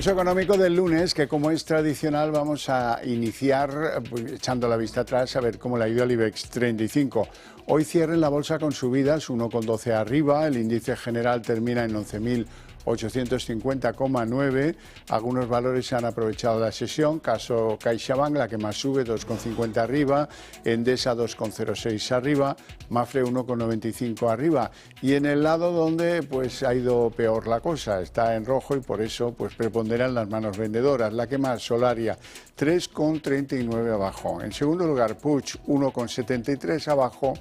Pulso económico del lunes, que como es tradicional vamos a iniciar pues, echando la vista atrás a ver cómo le ha ido al IBEX 35. Hoy cierra en la bolsa con subidas, 1,12 arriba, el índice general termina en 11.850,9. Algunos valores se han aprovechado la sesión, caso CaixaBank, la que más sube, 2,50 arriba, Endesa 2,06 arriba, Mafre 1,95 arriba. Y en el lado donde pues ha ido peor la cosa, está en rojo y por eso pues preponderan las manos vendedoras. La que más, Solaria, 3,39 abajo. En segundo lugar, Puig, 1,73 abajo.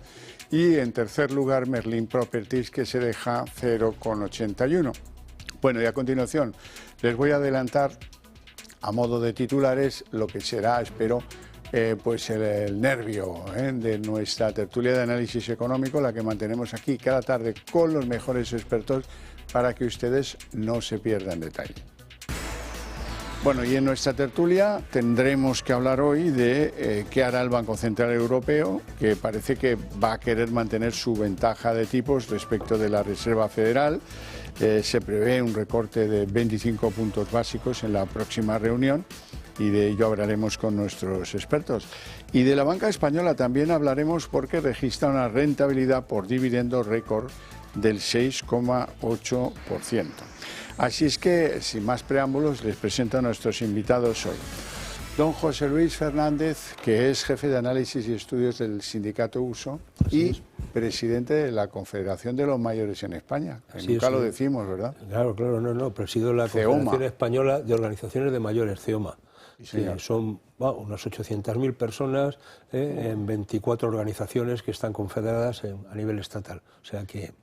Y en tercer lugar, Merlin Properties, que se deja 0,81. Bueno, y a continuación les voy a adelantar a modo de titulares lo que será, espero, pues el nervio de nuestra tertulia de análisis económico, la que mantenemos aquí cada tarde con los mejores expertos para que ustedes no se pierdan detalle. Bueno, y en nuestra tertulia tendremos que hablar hoy de qué hará el Banco Central Europeo, que parece que va a querer mantener su ventaja de tipos respecto de la Reserva Federal. Se prevé un recorte de 25 puntos básicos en la próxima reunión y de ello hablaremos con nuestros expertos. Y de la banca española también hablaremos porque registra una rentabilidad por dividendo récord del 6,8%. Así es que, sin más preámbulos, les presento a nuestros invitados hoy. Don José Luis Fernández, que es jefe de análisis y estudios del sindicato USO y presidente de la Confederación de los Mayores en España. Nunca lo decimos, ¿verdad? Claro, no, presido la CEOMA. Confederación Española de Organizaciones de Mayores, CEOMA. Sí, son unas 800.000 personas en 24 organizaciones que están confederadas a nivel estatal. O sea que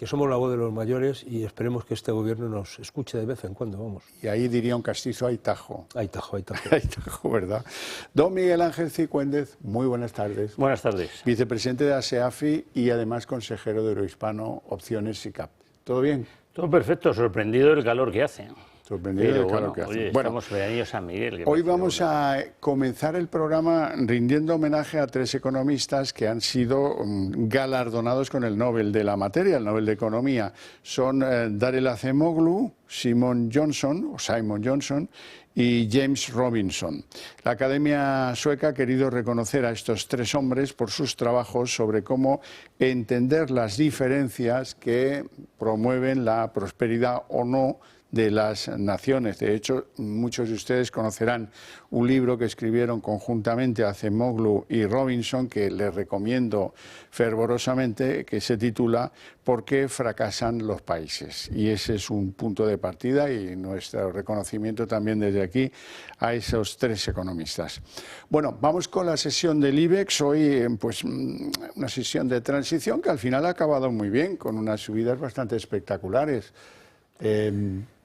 somos la voz de los mayores y esperemos que este gobierno nos escuche de vez en cuando, vamos. Y ahí diría un castizo, hay tajo. Hay tajo. Hay tajo, ¿verdad? Don Miguel Ángel Cicuéndez, muy buenas tardes. Buenas tardes. Vicepresidente de ASEAFI y además consejero de Eurohispano Opciones SICAP. ¿Todo bien? Todo perfecto, sorprendido del calor que hace. Sorprendido del calor que hace. Oye, estamos veranos San Miguel. Hoy vamos a comenzar el programa rindiendo homenaje a tres economistas que han sido galardonados con el Nobel de la materia, el Nobel de Economía. Son Daryl Acemoglu, Simon Johnson y James Robinson. La Academia Sueca ha querido reconocer a estos tres hombres por sus trabajos sobre cómo entender las diferencias que promueven la prosperidad o no de las naciones. De hecho, muchos de ustedes conocerán un libro que escribieron conjuntamente Acemoglu y Robinson, que les recomiendo fervorosamente, que se titula ¿Por qué fracasan los países? Y ese es un punto de partida y nuestro reconocimiento también desde aquí a esos tres economistas. Bueno, vamos con la sesión del IBEX. Hoy, pues, una sesión de transición que al final ha acabado muy bien, con unas subidas bastante espectaculares.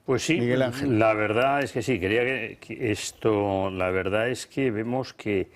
Pues sí, Miguel Ángel. la verdad es que sí, la verdad es que vemos que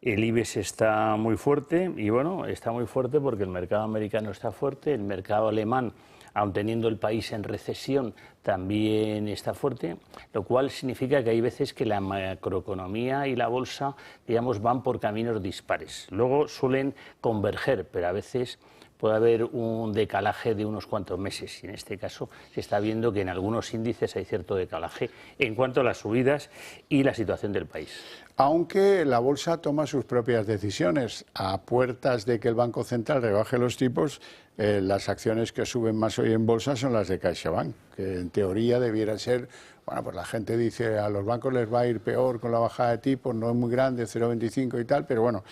el IBEX está muy fuerte y bueno, está muy fuerte porque el mercado americano está fuerte, el mercado alemán, aun teniendo el país en recesión, también está fuerte, lo cual significa que hay veces que la macroeconomía y la bolsa, digamos, van por caminos dispares. Luego suelen converger, pero a veces puede haber un decalaje de unos cuantos meses y en este caso se está viendo que en algunos índices hay cierto decalaje en cuanto a las subidas y la situación del país. Aunque la bolsa toma sus propias decisiones, a puertas de que el Banco Central rebaje los tipos, las acciones que suben más hoy en bolsa son las de CaixaBank, que en teoría debiera ser, bueno, pues la gente dice a los bancos les va a ir peor con la bajada de tipos, no es muy grande, 0,25 y tal, pero bueno,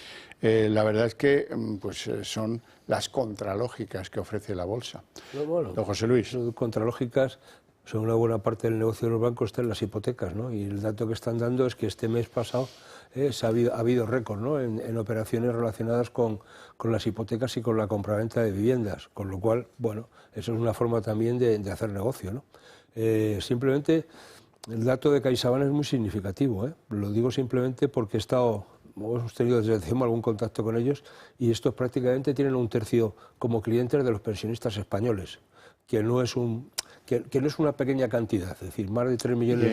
la verdad es que pues son las contralógicas que ofrece la bolsa. Bueno, Don José Luis. Contralógicas, son una buena parte del negocio de los bancos está en las hipotecas, ¿no? Y el dato que están dando es que este mes pasado ha habido récord, ¿no? en operaciones relacionadas con las hipotecas y con la compraventa de viviendas, con lo cual, bueno, eso es una forma también de hacer negocio, ¿no? Simplemente el dato de CaixaBank es muy significativo, lo digo simplemente porque hemos tenido desde CEOMA algún contacto con ellos y estos prácticamente tienen un tercio como clientes de los pensionistas españoles, que no es que no es una pequeña cantidad, es decir, más de 3 millones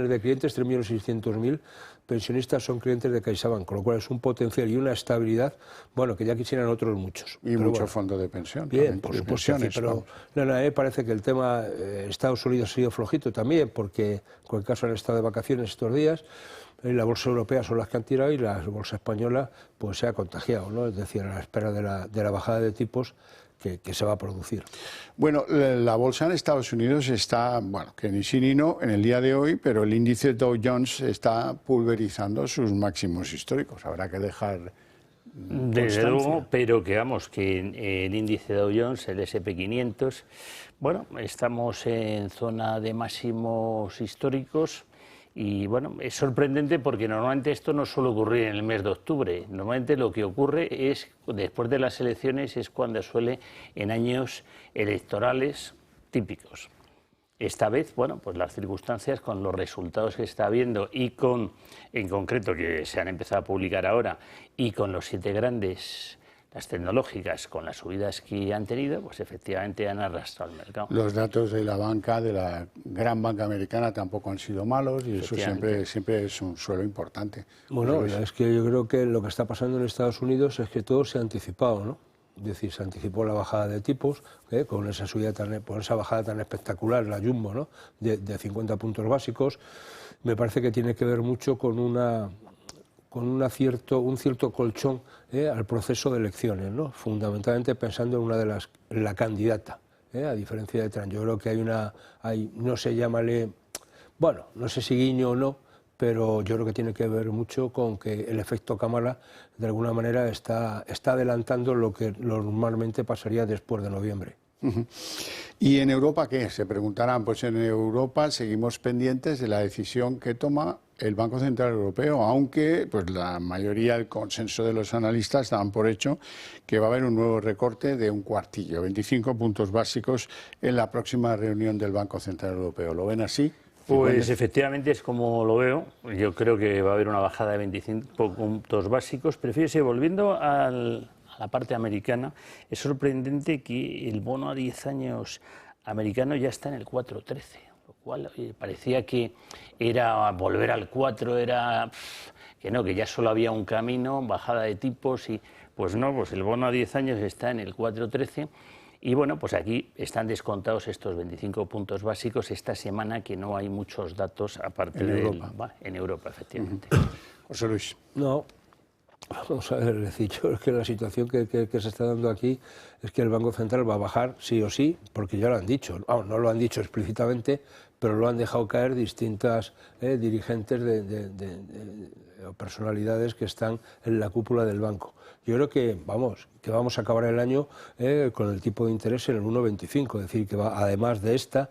de clientes, 3.600.000 pensionistas son clientes de CaixaBank, con lo cual es un potencial y una estabilidad, bueno, que ya quisieran otros muchos. Y muchos fondos de pensión. Bien, por supuesto, sí, pero parece que el tema Estados Unidos ha sido flojito también, porque con el caso han estado de vacaciones estos días, la bolsa europea son las que han tirado y la bolsa española pues se ha contagiado, ¿no? Es decir, a la espera de la bajada de tipos que se va a producir. Bueno, la bolsa en Estados Unidos está, bueno, que ni sí ni no en el día de hoy, pero el índice Dow Jones está pulverizando sus máximos históricos. Habrá que dejar desde luego, pero que vamos, que el índice Dow Jones, el S&P 500, bueno, estamos en zona de máximos históricos. Y bueno, es sorprendente porque normalmente esto no suele ocurrir en el mes de octubre. Normalmente lo que ocurre es, después de las elecciones, es cuando suele en años electorales típicos. Esta vez, bueno, pues las circunstancias con los resultados que está habiendo y con, en concreto, que se han empezado a publicar ahora, y con los 7 grandes, las tecnológicas, con las subidas que han tenido, pues efectivamente han arrastrado el mercado. Los datos de la banca, de la gran banca americana, tampoco han sido malos y eso siempre es un suelo importante. Bueno, es que yo creo que lo que está pasando en Estados Unidos es que todo se ha anticipado, ¿no? Es decir, se anticipó la bajada de tipos, con esa subida con esa bajada tan espectacular, la Jumbo, ¿no? de 50 puntos básicos. Me parece que tiene que ver mucho con un cierto colchón al proceso de elecciones, ¿no? Fundamentalmente pensando en la candidata, a diferencia de Trump. Yo creo que no sé si guiño o no, pero yo creo que tiene que ver mucho con que el efecto Kamala de alguna manera está adelantando lo que normalmente pasaría después de noviembre. ¿Y en Europa qué? Se preguntarán, pues en Europa seguimos pendientes de la decisión que toma el Banco Central Europeo, aunque pues la mayoría, el consenso de los analistas daban por hecho que va a haber un nuevo recorte de un cuartillo, 25 puntos básicos en la próxima reunión del Banco Central Europeo. ¿Lo ven así? Pues efectivamente es como lo veo. Yo creo que va a haber una bajada de 25 puntos básicos. Pero fíjese, volviendo a la parte americana, es sorprendente que el bono a 10 años americano ya está en el 4,13, lo cual parecía que era volver al 4, que no, que ya solo había un camino, bajada de tipos, y pues no, pues el bono a 10 años está en el 4,13. Y bueno, pues aquí están descontados estos 25 puntos básicos esta semana, que no hay muchos datos aparte de Europa. En Europa, efectivamente. José Luis. No, vamos a ver, es que la situación que se está dando aquí es que el Banco Central va a bajar sí o sí, porque ya lo han dicho, no lo han dicho explícitamente, pero lo han dejado caer distintas dirigentes o personalidades que están en la cúpula del banco. Yo creo que vamos a acabar el año con el tipo de interés en el 1,25, es decir, que además de esta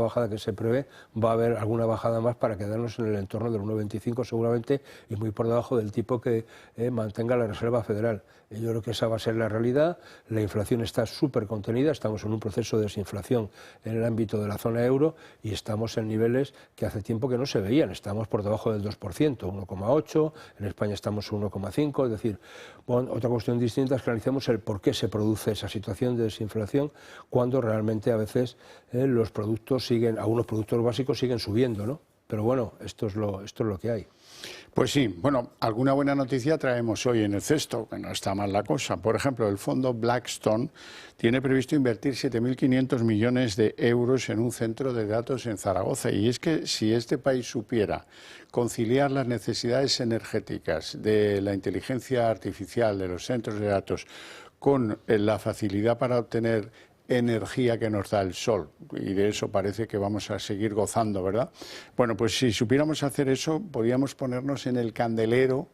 bajada que se prevé, va a haber alguna bajada más para quedarnos en el entorno del 1,25 seguramente, y muy por debajo del tipo que mantenga la Reserva Federal. Yo creo que esa va a ser la realidad. La inflación está súper contenida, estamos en un proceso de desinflación en el ámbito de la zona euro y estamos en niveles que hace tiempo que no se veían. Estamos por debajo del 2%, 1,8%, en España estamos en 1,5%, es decir, bueno, otra cuestión distinta es que analicemos el por qué se produce esa situación de desinflación cuando realmente a veces algunos productos básicos siguen subiendo, ¿no? Pero bueno, esto es lo que hay. Pues sí, bueno, alguna buena noticia traemos hoy en el cesto, que no está mal la cosa. Por ejemplo, el fondo Blackstone tiene previsto invertir 7.500 millones de euros en un centro de datos en Zaragoza. Y es que si este país supiera conciliar las necesidades energéticas de la inteligencia artificial, de los centros de datos, con la facilidad para obtener energía que nos da el sol, y de eso parece que vamos a seguir gozando, ¿verdad? Bueno, pues si supiéramos hacer eso, podríamos ponernos en el candelero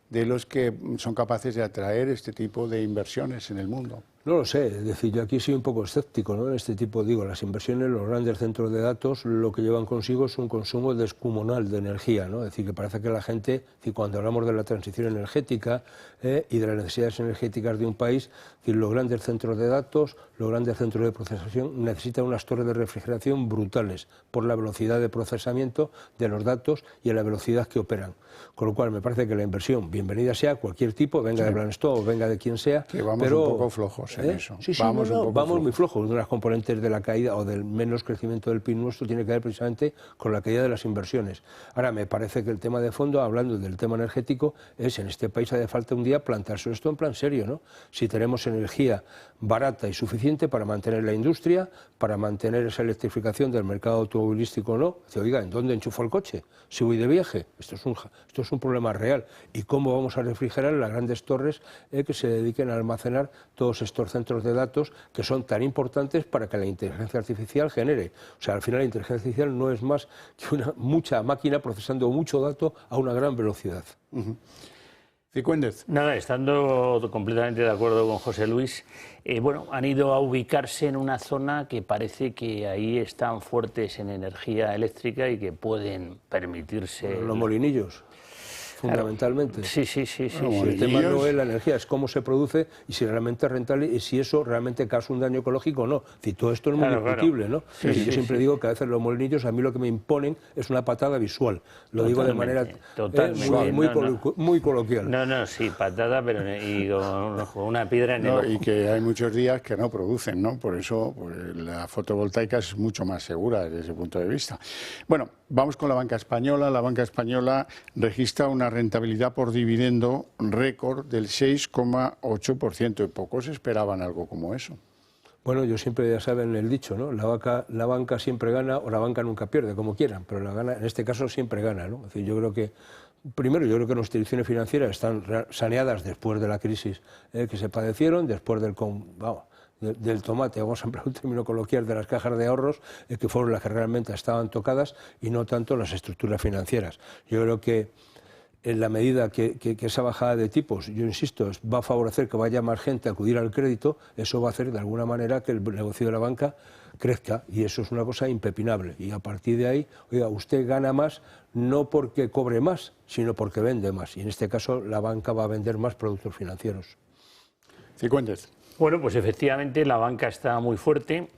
de los que son capaces de atraer este tipo de inversiones en el mundo. No lo sé, es decir, yo aquí soy un poco escéptico, ¿no? En este tipo, las inversiones, los grandes centros de datos, lo que llevan consigo es un consumo descomunal de energía, ¿no? Es decir, que parece que la gente, cuando hablamos de la transición energética y de las necesidades energéticas de un país, los grandes centros de datos, los grandes centros de procesación necesitan unas torres de refrigeración brutales por la velocidad de procesamiento de los datos y a la velocidad que operan. Con lo cual me parece que la inversión, bienvenida sea, cualquier tipo, venga de Blackstone o venga de quien sea, que vamos un poco flojos. flojos en eso. Sí, vamos muy flojos. Una de las componentes de la caída o del menos crecimiento del PIB nuestro tiene que ver precisamente con la caída de las inversiones. Ahora, me parece que el tema de fondo, hablando del tema energético, es en este país hace falta un día plantearse esto en plan serio, ¿no? Si tenemos energía barata y suficiente para mantener la industria, para mantener esa electrificación del mercado automovilístico o no. Dice, oiga, ¿en dónde enchufo el coche? Si voy de viaje. Esto es un problema real. ¿Y cómo vamos a refrigerar las grandes torres que se dediquen a almacenar todos estos centros de datos que son tan importantes para que la inteligencia artificial genere? O sea, al final la inteligencia artificial no es más que mucha máquina procesando mucho dato a una gran velocidad. Cicúendez. Nada, estando completamente de acuerdo con José Luis, bueno, han ido a ubicarse en una zona que parece que ahí están fuertes en energía eléctrica y que pueden permitirse... Los molinillos. Fundamentalmente. Sí. Bueno, el tema no es la energía, es cómo se produce y si realmente es rentable y si eso realmente causa un daño ecológico o no. Si todo esto es muy discutible, ¿no? Yo siempre digo que a veces los molinillos a mí lo que me imponen es una patada visual. Lo digo de manera muy coloquial. Sí, patada, pero con una piedra en el ojo. Y que hay muchos días que no producen, ¿no? Por eso pues, la fotovoltaica es mucho más segura desde ese punto de vista. Bueno, vamos con la banca española. La banca española registra una rentabilidad por dividendo récord del 6,8%. Y pocos esperaban algo como eso. Bueno, yo siempre, ya saben el dicho, ¿no? La banca siempre gana o la banca nunca pierde, como quieran, pero la gana, en este caso siempre gana, ¿no? Es decir, yo creo que primero, yo creo que las instituciones financieras están saneadas después de la crisis que se padecieron, después del tomate, vamos a emplear un término coloquial, de las cajas de ahorros, que fueron las que realmente estaban tocadas y no tanto las estructuras financieras. Yo creo que en la medida que esa bajada de tipos, yo insisto, va a favorecer que vaya más gente a acudir al crédito, eso va a hacer de alguna manera que el negocio de la banca crezca y eso es una cosa impepinable. Y a partir de ahí, oiga, usted gana más no porque cobre más, sino porque vende más. Y en este caso la banca va a vender más productos financieros. Cicúendez. Bueno, pues efectivamente la banca está muy fuerte.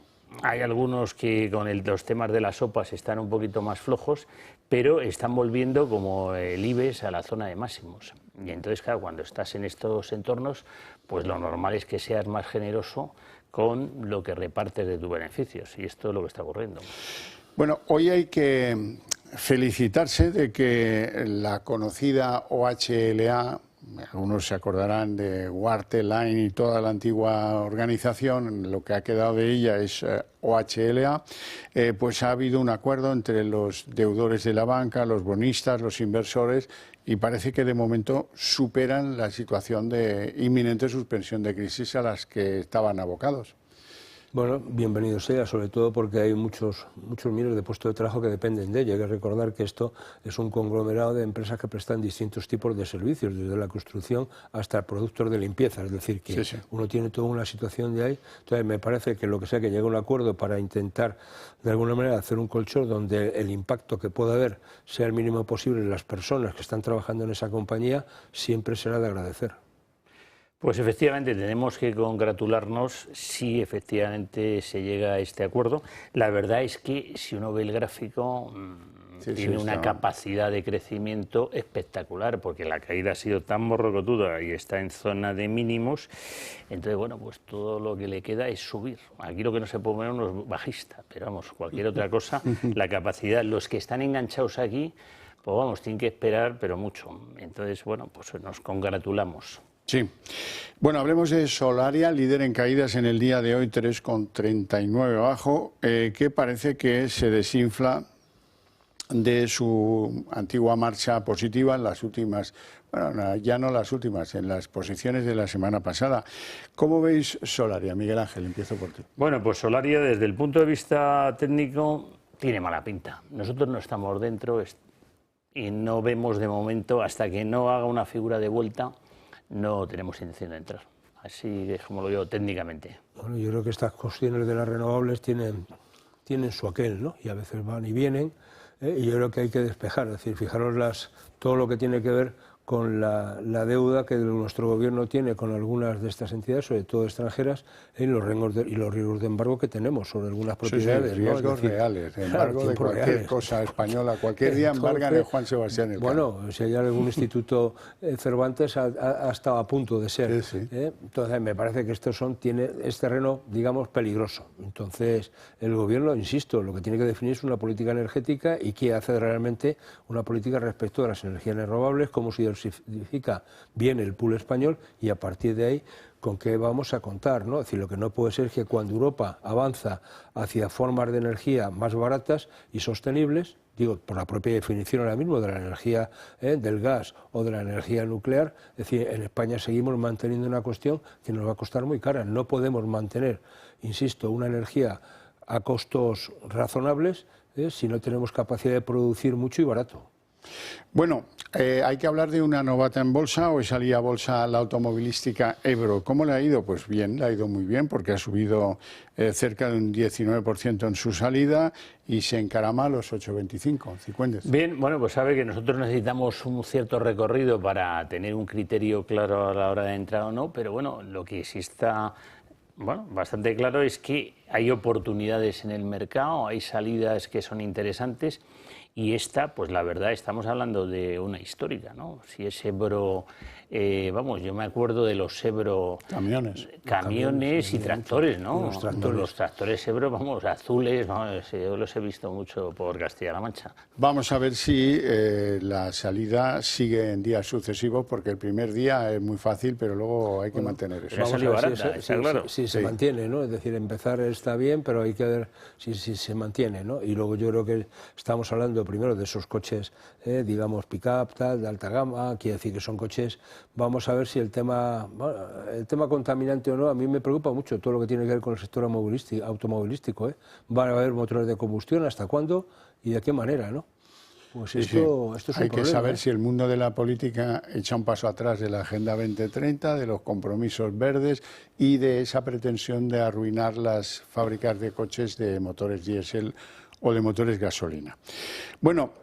Hay algunos que con los temas de las sopas están un poquito más flojos, pero están volviendo como el IBEX a la zona de máximos. Y entonces, claro, cuando estás en estos entornos, pues lo normal es que seas más generoso con lo que repartes de tus beneficios. Y esto es lo que está ocurriendo. Bueno, hoy hay que felicitarse de que la conocida OHLA, algunos se acordarán de Warteline y toda la antigua organización, lo que ha quedado de ella es OHLA, pues ha habido un acuerdo entre los deudores de la banca, los bonistas, los inversores, y parece que de momento superan la situación de inminente suspensión de crisis a las que estaban abocados. Bueno, bienvenido sea, sobre todo porque hay muchos miles de puestos de trabajo que dependen de ello. Hay que recordar que esto es un conglomerado de empresas que prestan distintos tipos de servicios, desde la construcción hasta productos de limpieza, es decir, que uno tiene toda una situación de ahí. Entonces, me parece que lo que sea que llegue a un acuerdo para intentar, de alguna manera, hacer un colchón donde el impacto que pueda haber sea el mínimo posible en las personas que están trabajando en esa compañía, siempre será de agradecer. Pues efectivamente tenemos que congratularnos si efectivamente se llega a este acuerdo. La verdad es que si uno ve el gráfico tiene una capacidad de crecimiento espectacular porque la caída ha sido tan morrocotuda y está en zona de mínimos. Entonces, bueno, pues todo lo que le queda es subir. Aquí lo que no se puede poner uno es bajista, pero vamos, cualquier otra cosa, la capacidad, los que están enganchados aquí, pues vamos, tienen que esperar, pero mucho. Entonces, bueno, pues nos congratulamos. Sí. Bueno, hablemos de Solaria, líder en caídas en el día de hoy, 3,39 abajo, que parece que se desinfla de su antigua marcha positiva en las últimas, bueno, ya no las últimas, en las posiciones de la semana pasada. ¿Cómo veis Solaria? Miguel Ángel, empiezo por ti. Bueno, pues Solaria desde el punto de vista técnico tiene mala pinta. Nosotros no estamos dentro y no vemos de momento, hasta que no haga una figura de vuelta, no tenemos intención de entrar. Así es como lo veo técnicamente. Bueno, yo creo que estas cuestiones de las renovables tienen su aquel, ¿no? Y a veces van y vienen, y yo creo que hay que despejar, es decir, fijaros todo lo que tiene que ver la deuda que nuestro gobierno tiene con algunas de estas entidades, sobre todo extranjeras, y los riesgos de embargo que tenemos sobre algunas propiedades. Sí, riesgos, ¿no? Reales, embargo de cualquier reales. Cosa española, cualquier día embargan en Juan Sebastián Elcano. Bueno, si hay algún instituto Cervantes ha estado a punto de ser. Sí. Entonces me parece que es terreno, digamos, peligroso. Entonces el gobierno, insisto, lo que tiene que definir es una política energética y qué hace realmente una política respecto a las energías renovables, cómo se diversifica bien el pool español y a partir de ahí con qué vamos a contar, ¿no? Es decir, lo que no puede ser es que cuando Europa avanza hacia formas de energía más baratas y sostenibles, digo, por la propia definición ahora mismo de la energía del gas o de la energía nuclear, es decir, en España seguimos manteniendo una cuestión que nos va a costar muy cara. No podemos mantener, insisto, una energía a costos razonables si no tenemos capacidad de producir mucho y barato. Bueno, hay que hablar de una novata en bolsa. Hoy salía a bolsa la automovilística Ebro. ¿Cómo le ha ido? Pues bien, le ha ido muy bien porque ha subido cerca de un 19% en su salida y se encarama a los 8,25. Cifuentes. Bien, bueno, pues sabe que nosotros necesitamos un cierto recorrido para tener un criterio claro a la hora de entrar o no, pero bueno, lo que sí está bastante claro es que hay oportunidades en el mercado, hay salidas que son interesantes. Y esta, pues la verdad, estamos hablando de una histórica, ¿no? Si es Ebro, yo me acuerdo de los Ebro... Camiones y tractores, ¿no? Los tractores Ebro, azules, yo los he visto mucho por Castilla-La Mancha. Vamos a ver si la salida sigue en días sucesivos, porque el primer día es muy fácil, pero luego hay que mantener eso. Vamos a ver si se mantiene, ¿no? Es decir, empezar está bien, pero hay que ver si se mantiene, ¿no? Y luego yo creo que estamos hablando primero de esos coches, digamos, pick-up, de alta gama, quiere decir que son coches. Vamos a ver si el tema contaminante o no, a mí me preocupa mucho todo lo que tiene que ver con el sector automovilístico. ¿Va a haber motores de combustión? ¿Hasta cuándo? ¿Y de qué manera, no? Pues esto es un problema. Hay que saber si el mundo de la política echa un paso atrás de la Agenda 2030, de los compromisos verdes y de esa pretensión de arruinar las fábricas de coches de motores diésel o de motores gasolina. Bueno,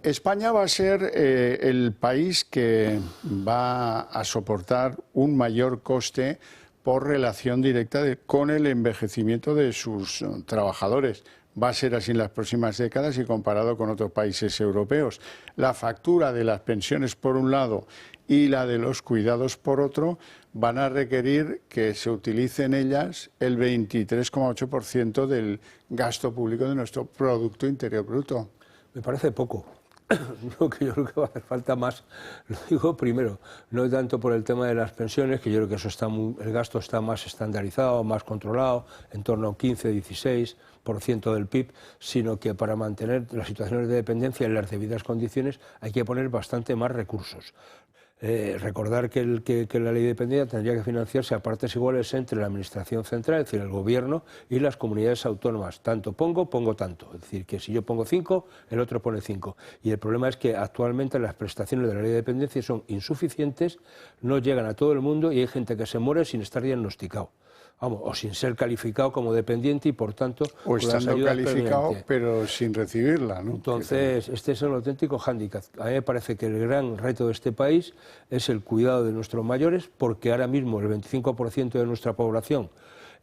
España va a ser el país que va a soportar un mayor coste por relación directa con el envejecimiento de sus trabajadores. Va a ser así en las próximas décadas y comparado con otros países europeos. La factura de las pensiones por un lado y la de los cuidados por otro van a requerir que se utilice en ellas el 23,8% del gasto público de nuestro Producto Interior Bruto. Me parece poco. Yo creo que va a hacer falta más. Lo digo primero, no tanto por el tema de las pensiones, que yo creo que eso el gasto está más estandarizado, más controlado, en torno a un 15-16% del PIB, sino que para mantener las situaciones de dependencia en las debidas condiciones hay que poner bastante más recursos. Recordar que la ley de dependencia tendría que financiarse a partes iguales entre la Administración Central, es decir, el Gobierno, y las comunidades autónomas. Tanto pongo tanto. Es decir, que si yo pongo 5, el otro pone 5. Y el problema es que actualmente las prestaciones de la ley de dependencia son insuficientes, no llegan a todo el mundo y hay gente que se muere sin estar diagnosticado. O sin ser calificado como dependiente y, por tanto, o estando calificado pero sin recibirla, ¿no? Entonces, este es un auténtico hándicap. A mí me parece que el gran reto de este país es el cuidado de nuestros mayores, porque ahora mismo el 25% de nuestra población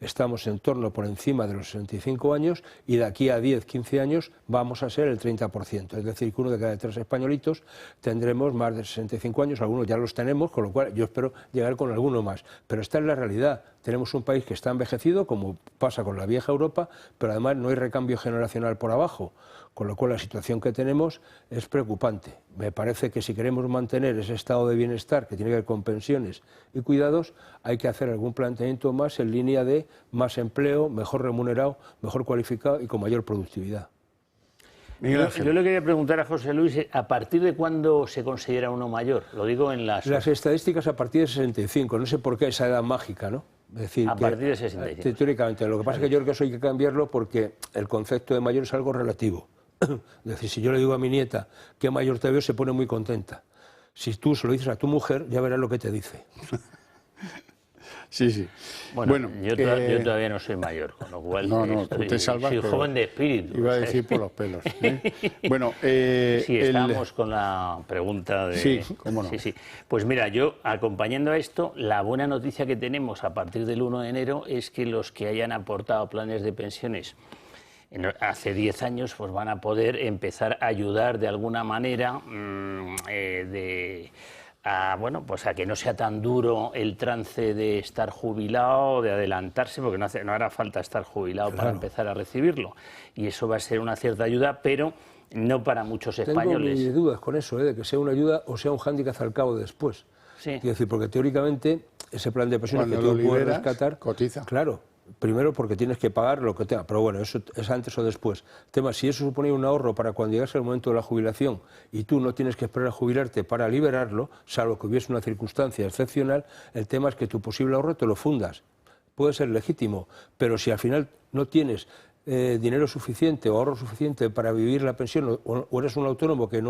estamos en torno por encima de los 65 años y de aquí a 10, 15 años vamos a ser el 30%. Es decir, que uno de cada 3 españolitos tendremos más de 65 años, algunos ya los tenemos, con lo cual yo espero llegar con alguno más. Pero esta es la realidad. Tenemos un país que está envejecido, como pasa con la vieja Europa, pero además no hay recambio generacional por abajo, con lo cual la situación que tenemos es preocupante. Me parece que si queremos mantener ese estado de bienestar que tiene que ver con pensiones y cuidados, hay que hacer algún planteamiento más en línea de más empleo, mejor remunerado, mejor cualificado y con mayor productividad. Yo le quería preguntar a José Luis, ¿a partir de cuándo se considera uno mayor? Lo digo en las estadísticas, a partir de 65, no sé por qué esa edad mágica, ¿no? Es decir, a partir de 65. Teóricamente, lo que pasa es que yo creo que eso hay que cambiarlo porque el concepto de mayor es algo relativo. Es decir, si yo le digo a mi nieta qué mayor te veo, se pone muy contenta. Si tú se lo dices a tu mujer, ya verás lo que te dice. Sí, sí. Bueno, yo todavía no soy mayor, con lo cual tú te salvas, soy joven de espíritu. Iba a decir por los pelos. Bueno, sí, estábamos con la pregunta de... Sí, cómo no. Sí, sí. Pues mira, yo acompañando a esto, la buena noticia que tenemos a partir del 1 de enero es que los que hayan aportado planes de pensiones hace 10 años, pues van a poder empezar a ayudar de alguna manera pues a que no sea tan duro el trance de estar jubilado, de adelantarse, porque no hará falta estar jubilado para empezar a recibirlo. Y eso va a ser una cierta ayuda, pero no para muchos españoles. Tengo mis dudas con eso, de que sea una ayuda o sea un hándicap al cabo después. Sí. Quiero decir, porque teóricamente ese plan de pensiones que tú puedes rescatar, cotiza. Claro, primero porque tienes que pagar lo que tenga, pero bueno, eso es antes o después. El tema, si eso supone un ahorro para cuando llegase el momento de la jubilación y tú no tienes que esperar a jubilarte para liberarlo, salvo que hubiese una circunstancia excepcional, el tema es que tu posible ahorro te lo fundas. Puede ser legítimo, pero si al final no tienes dinero suficiente o ahorro suficiente para vivir la pensión o eres un autónomo que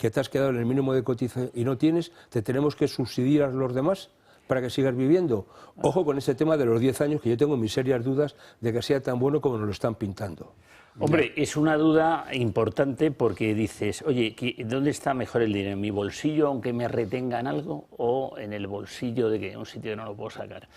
te has quedado en el mínimo de cotización y no tienes, te tenemos que subsidiar los demás para que sigas viviendo. Ojo con ese tema de los 10 años, que yo tengo mis serias dudas de que sea tan bueno como nos lo están pintando. Hombre, es una duda importante porque dices, oye, ¿dónde está mejor el dinero? ¿En mi bolsillo, aunque me retengan algo, o en el bolsillo de un sitio que no lo puedo sacar?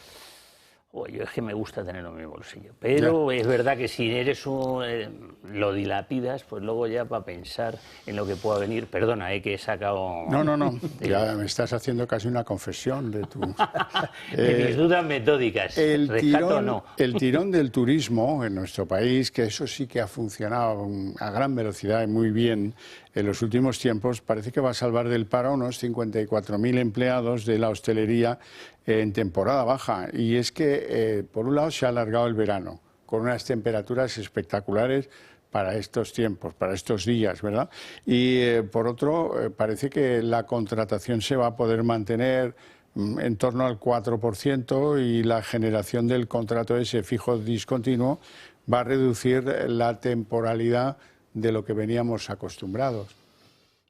Yo es que me gusta tenerlo en mi bolsillo, pero es verdad que si eres lo dilapidas, pues luego ya para pensar en lo que pueda venir, perdona, que he sacado... No, ya me estás haciendo casi una confesión de tu... de mis dudas metódicas, el tirón del turismo en nuestro país, que eso sí que ha funcionado a gran velocidad y muy bien en los últimos tiempos, parece que va a salvar del paro a unos 54.000 empleados de la hostelería en temporada baja. Y es que, por un lado, se ha alargado el verano, con unas temperaturas espectaculares para estos tiempos, para estos días, ¿verdad? Y, por otro, parece que la contratación se va a poder mantener en torno al 4% y la generación del contrato ese fijo discontinuo va a reducir la temporalidad de lo que veníamos acostumbrados.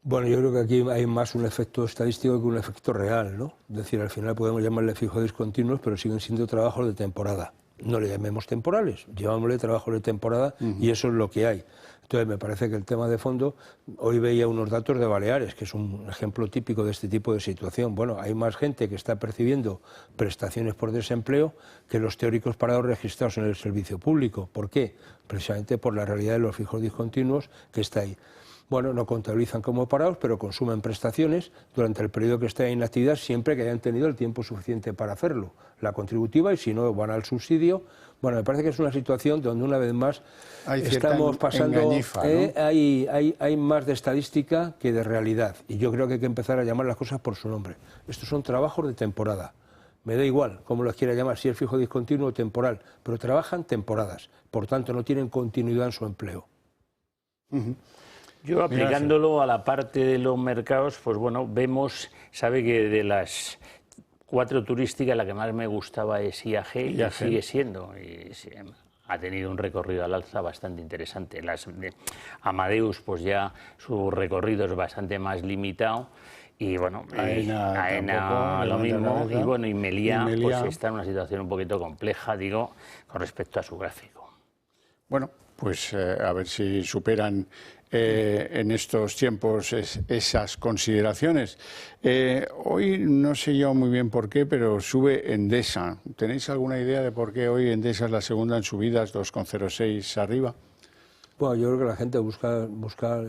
Bueno, yo creo que aquí hay más un efecto estadístico que un efecto real, ¿no? Es decir, al final podemos llamarle fijos discontinuos, pero siguen siendo trabajos de temporada. No le llamemos temporales, llamémosle trabajos de temporada y eso es lo que hay. Entonces, me parece que el tema de fondo, hoy veía unos datos de Baleares, que es un ejemplo típico de este tipo de situación. Bueno, hay más gente que está percibiendo prestaciones por desempleo que los teóricos parados registrados en el servicio público. ¿Por qué? Precisamente por la realidad de los fijos discontinuos que está ahí. Bueno, no contabilizan como parados, pero consumen prestaciones durante el periodo que estén en inactividad siempre que hayan tenido el tiempo suficiente para hacerlo. La contributiva, y si no, van al subsidio. Bueno, me parece que es una situación donde una vez más estamos pasando... engañifa, ¿no? Hay más de estadística que de realidad, y yo creo que hay que empezar a llamar las cosas por su nombre. Estos son trabajos de temporada. Me da igual cómo los quiera llamar, si es fijo discontinuo o temporal, pero trabajan temporadas, por tanto no tienen continuidad en su empleo. Yo aplicándolo a la parte de los mercados, pues bueno, sabe que de las 4 turísticas la que más me gustaba es IAG y sigue siendo. Ha tenido un recorrido al alza bastante interesante. Las de Amadeus, pues ya su recorrido es bastante más limitado. Y bueno, AENA lo mismo. Y bueno, y Meliá pues está en una situación un poquito compleja, digo, con respecto a su gráfico. Bueno, pues a ver si superan en estos tiempos esas consideraciones. Hoy no sé yo muy bien por qué, pero sube Endesa. ¿Tenéis alguna idea de por qué hoy Endesa es la segunda en subidas, 2,06 arriba? Bueno, yo creo que la gente busca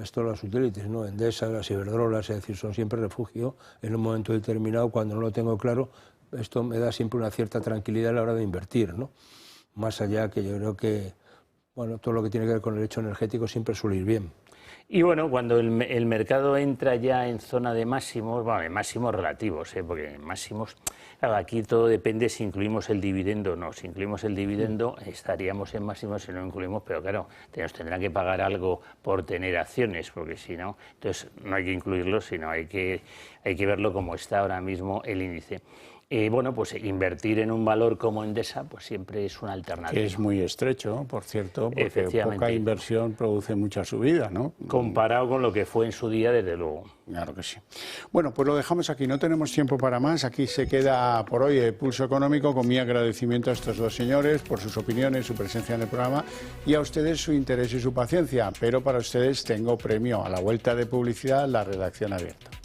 esto, las utilities, ¿no? Endesa, las Iberdrolas, es decir, son siempre refugio en un momento determinado. Cuando no lo tengo claro, esto me da siempre una cierta tranquilidad a la hora de invertir, ¿no? Más allá que yo creo que, bueno, todo lo que tiene que ver con el hecho energético siempre suele ir bien. Y bueno, cuando el mercado entra ya en zona de máximos, bueno, de máximos relativos, porque máximos, claro, aquí todo depende si incluimos el dividendo o no. Si incluimos el dividendo estaríamos en máximos, si no incluimos, pero claro, nos tendrán que pagar algo por tener acciones, porque si no, entonces no hay que incluirlo, sino hay que verlo como está ahora mismo el índice. bueno, pues invertir en un valor como Endesa pues siempre es una alternativa. Es muy estrecho, por cierto, porque poca inversión produce mucha subida, ¿no? Comparado con lo que fue en su día, desde luego. Claro que sí. Bueno, pues lo dejamos aquí, no tenemos tiempo para más. Aquí se queda por hoy el Pulso Económico, con mi agradecimiento a estos dos señores por sus opiniones, su presencia en el programa, y a ustedes su interés y su paciencia. Pero para ustedes tengo premio. A la vuelta de publicidad, la redacción abierta.